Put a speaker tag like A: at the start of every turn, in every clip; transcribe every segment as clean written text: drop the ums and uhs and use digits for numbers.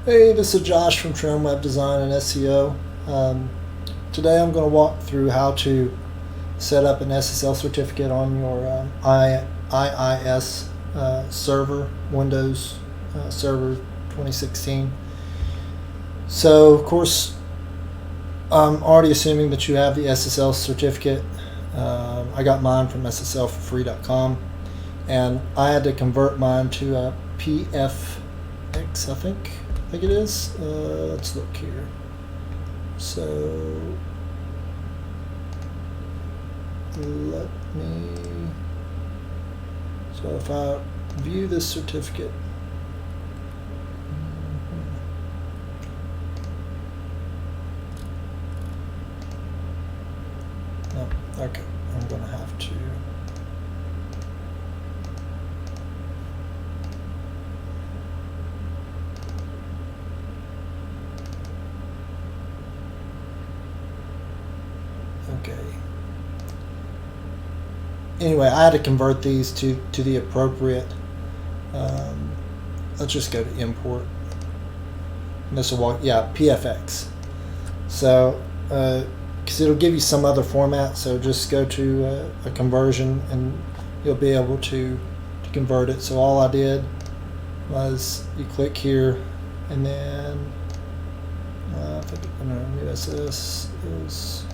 A: Hey, this is Josh from Trim Web Design and SEO. Today I'm going to walk through how to set up an SSL certificate on your IIS server, Windows Server 2016. So, of course, I'm already assuming that you have the SSL certificate. I got mine from SSLforfree.com, and I had to convert mine to a PFX, I think it is. Let's look here. So if I view this certificate, okay, I'm going to have to okay. Anyway, I had to convert these to the appropriate. Let's just go to import. And this will walk, PFX. So, because it'll give you some other format, so just go to a conversion and you'll be able to convert it. So all I did was you click here, and then I think USS is.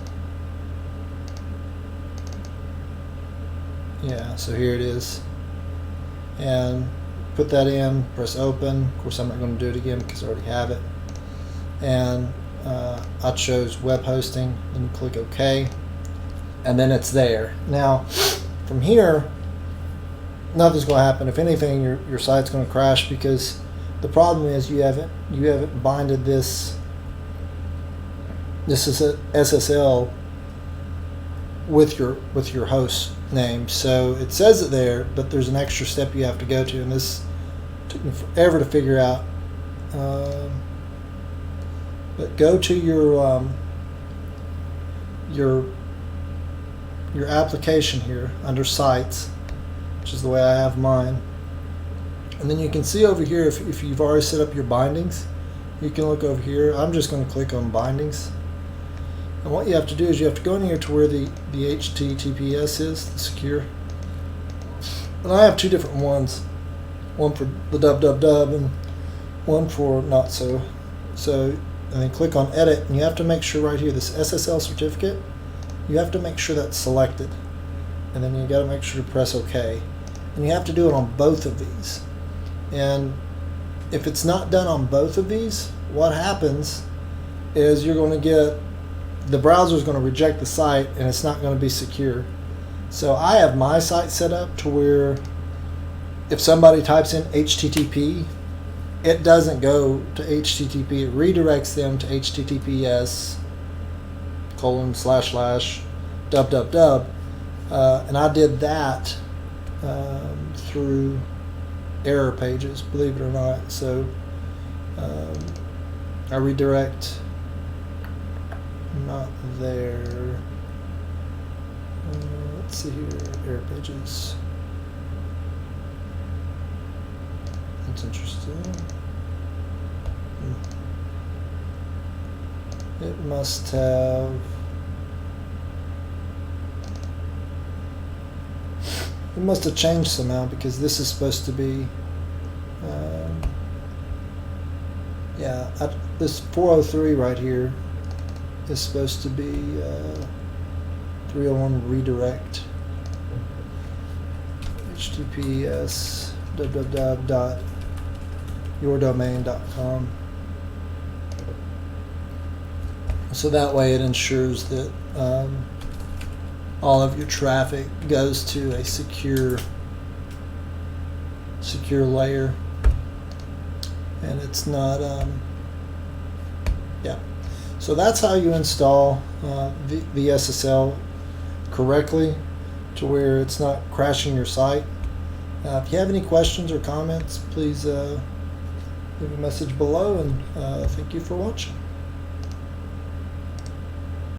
A: Yeah, so here it is, and put that in, press open. Of course, I'm not going to do it again because I already have it, and I chose web hosting, and click OK, and then it's there. Now from here, nothing's going to happen. If anything, your site's going to crash, because the problem is you haven't binded this is a SSL with your host name. So it says it there, but there's an extra step you have to go to, and this took me forever to figure out. But go to your application here under sites, which is the way I have mine, and then you can see over here if you've already set up your bindings. You can look over here. I'm just going to click on bindings. And what you have to do is you have to go in here to where the HTTPS is, the secure. And I have two different ones. One for the www and one for not so. So, and then click on edit, and you have to make sure right here, this SSL certificate, you have to make sure that's selected. And then you got to make sure to press OK. And you have to do it on both of these. And if it's not done on both of these, what happens is you're going to get, the browser is going to reject the site, and it's not going to be secure. So I have my site set up to where if somebody types in HTTP, it doesn't go to HTTP. It redirects them to https://www. And I did that through error pages, believe it or not. So I redirect. Not there. Let's see here. Error pages. That's interesting. It must have. It must have changed somehow, because this is supposed to be. This 403 right here is supposed to be 301 redirect. HTTPS www.yourdomain.com. So that way it ensures that all of your traffic goes to a secure layer, and it's not So that's how you install the SSL correctly, to where it's not crashing your site. If you have any questions or comments, please leave a message below, and thank you for watching.